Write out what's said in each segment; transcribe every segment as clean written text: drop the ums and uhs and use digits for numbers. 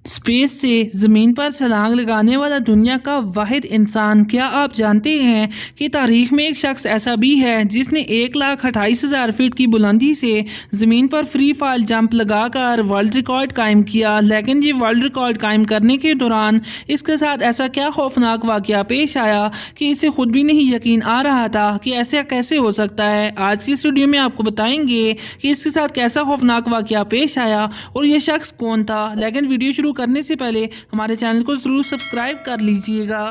Space से ज़मीन पर छलांग लगाने वाला दुनिया का वाहिद इंसान। क्या आप जानते हैं कि तारीख में एक शख्स ऐसा भी है जिसने 1,28,000 फीट की बुलंदी से ज़मीन पर फ्री फॉल जंप लगाकर वर्ल्ड रिकॉर्ड कायम किया। लेकिन ये वर्ल्ड रिकॉर्ड कायम करने के दौरान इसके साथ ऐसा क्या खौफनाक वाक़या पेश आया कि इसे खुद भी नहीं यकीन आ रहा था कि ऐसा कैसे हो सकता है। आज की इस वीडियो में आपको बताएंगे कि इसके साथ कैसा खौफनाक वाक़या पेश आया और ये शख्स कौन था। लेकिन वीडियो शुरू करने से पहले हमारे चैनल को जरूर सब्सक्राइब कर लीजिएगा।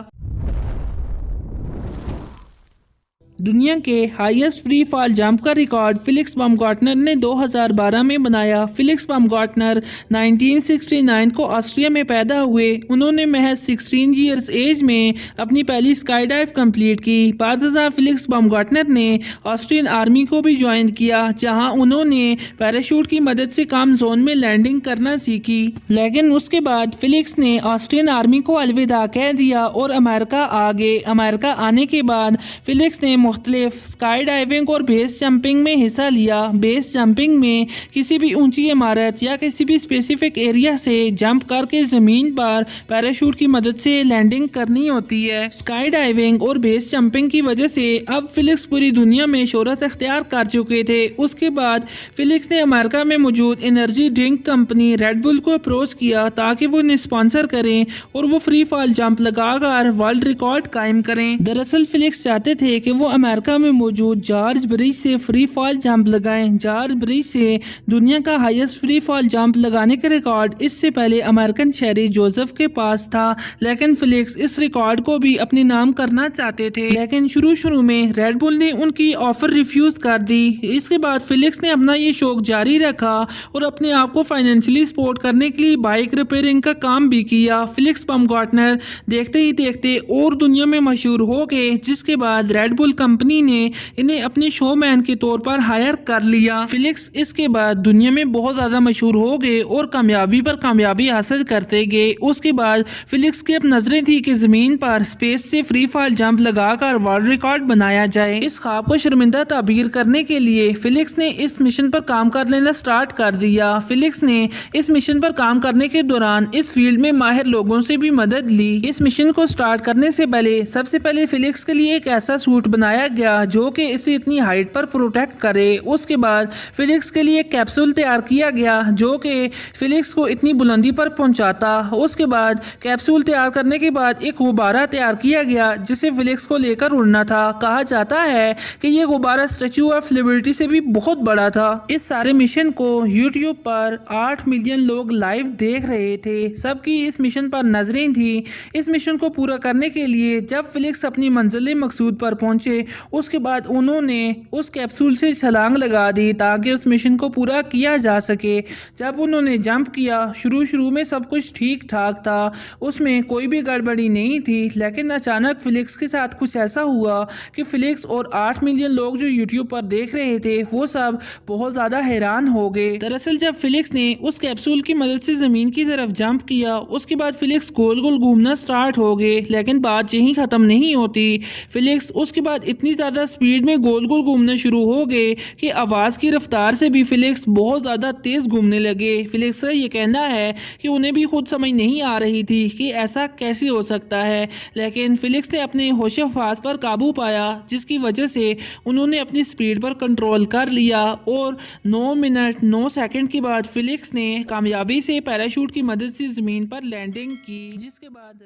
दुनिया के हाईएस्ट फ्री फॉल जंप का रिकॉर्ड फेलिक्स बाumgartner ने 2012 में बनाया। फेलिक्स बाumgartner 1969 को ऑस्ट्रिया में पैदा हुए। उन्होंने महज 16 इयर्स एज में अपनी पहली स्काई डाइव कंप्लीट की। बाद फेलिक्स बाumgartner ने ऑस्ट्रियन आर्मी को भी ज्वाइन किया, जहां उन्होंने पैराशूट की मदद से कम जोन में लैंडिंग करना सीखी। लेकिन उसके बाद फेलिक्स ने ऑस्ट्रियन आर्मी को अलविदा कह दिया और अमेरिका आ गए। अमेरिका आने के बाद फेलिक्स ने मुख्तलिफ स्काई डाइविंग और बेस जंपिंग में हिस्सा लिया। बेस जंपिंग में किसी भी ऊंची इमारत या किसी भी स्पेसिफिक एरिया से जंप करके ज़मीन पर पैराशूट की मदद से लैंडिंग करनी होती है। स्काई डाइविंग और बेस जंपिंग की वजह से अब फेलिक्स पूरी दुनिया में शोहरत अख्तियार कर चुके थे। उसके बाद फेलिक्स ने अमेरिका में मौजूद energy drink company red bull को अप्रोच किया ताकि वो उन्हें स्पॉन्सर करें और वो फ्री फॉल जंप लगाकर वर्ल्ड रिकॉर्ड कायम करें। दरअसल फेलिक्स चाहते थे कि वो अमेरिका में मौजूद जॉर्ज ब्रिज से फ्री फॉल जंप लगाएं। जॉर्ज ब्रिज से दुनिया का हाईएस्ट फ्री फॉल जंप लगाने का रिकॉर्ड इससे पहले अमेरिकन शहरी जोसेफ के पास था, लेकिन फेलिक्स इस रिकॉर्ड को भी अपने नाम करना चाहते थे। लेकिन शुरू में रेड बुल ने उनकी ऑफर रिफ्यूज कर दी। इसके बाद फेलिक्स ने अपना ये शौक जारी रखा और अपने आप को फाइनेंशियली सपोर्ट करने के लिए बाइक रिपेयरिंग का काम भी किया। फेलिक्स बाumgartner देखते ही देखते और दुनिया में मशहूर हो गए, जिसके बाद रेड बुल कंपनी ने इन्हें अपने शोमैन के तौर पर हायर कर लिया। फेलिक्स इसके बाद दुनिया में बहुत ज्यादा मशहूर हो गए और कामयाबी पर कामयाबी हासिल करते गए। उसके बाद फेलिक्स की अब नजरें थी कि जमीन पर स्पेस से फ्री फॉल जंप लगाकर वर्ल्ड रिकॉर्ड बनाया जाए। इस ख्वाब को शर्मिंदा ताबीर करने के लिए फेलिक्स ने इस मिशन पर काम कर लेना स्टार्ट कर दिया। फेलिक्स ने इस मिशन पर काम करने के दौरान इस फील्ड में माहिर लोगों से भी मदद ली। इस मिशन को स्टार्ट करने से पहले सबसे पहले फेलिक्स के लिए एक ऐसा सूट बनाया गया जो कि इसे इतनी हाइट पर प्रोटेक्ट करे। उसके बाद फेलिक्स के लिए एक कैप्सूल तैयार किया गया जो कि फेलिक्स को इतनी बुलंदी पर पहुंचाता। उसके बाद कैप्सूल तैयार करने के बाद एक गुब्बारा तैयार किया गया जिसे फेलिक्स को लेकर उड़ना था। कहा जाता है कि यह गुब्बारा स्टैच्यू ऑफ लिबर्टी से भी बहुत बड़ा था। इस सारे मिशन को यूट्यूब पर 8 मिलियन लोग लाइव देख रहे थे। सबकी इस मिशन पर नजरें थी। इस मिशन को पूरा करने के लिए जब फेलिक्स अपनी मंजिल मकसूद पर पहुंचे, उसके बाद उन्होंने उस कैप्सूल से छलांग लगा दी ताकि उस मिशन को पूरा किया जा सके। जब उन्होंने जंप किया, शुरू में सब कुछ ठीक ठाक था, उसमें कोई भी गड़बड़ी नहीं थी। लेकिन अचानक फेलिक्स के साथ कुछ ऐसा हुआ कि फेलिक्स और 8 मिलियन लोग जो यूट्यूब पर देख रहे थे वो सब बहुत ज्यादा हैरान हो गए। दरअसल जब फेलिक्स ने उस कैप्सूल की मदद से जमीन की तरफ जंप किया, उसके बाद फेलिक्स गोल गोल घूमना स्टार्ट हो गए। लेकिन बात यहीं खत्म नहीं होती। फेलिक्स उसके बाद इतनी ज्यादा स्पीड में गोल गोल घूमना शुरू हो गए कि आवाज की रफ्तार से भी फेलिक्स बहुत ज्यादा तेज घूमने लगे। फेलिक्स का ये कहना है कि उन्हें भी खुद समझ नहीं आ रही थी कि ऐसा कैसे हो सकता है, लेकिन फेलिक्स ने अपने होश-ए-हवास पर काबू पाया, जिसकी वजह से उन्होंने अपनी स्पीड पर कंट्रोल कर लिया और 9 मिनट 9 सेकंड के बाद फेलिक्स ने कामयाबी से पैराशूट की मदद से जमीन पर लैंडिंग की, जिसके बाद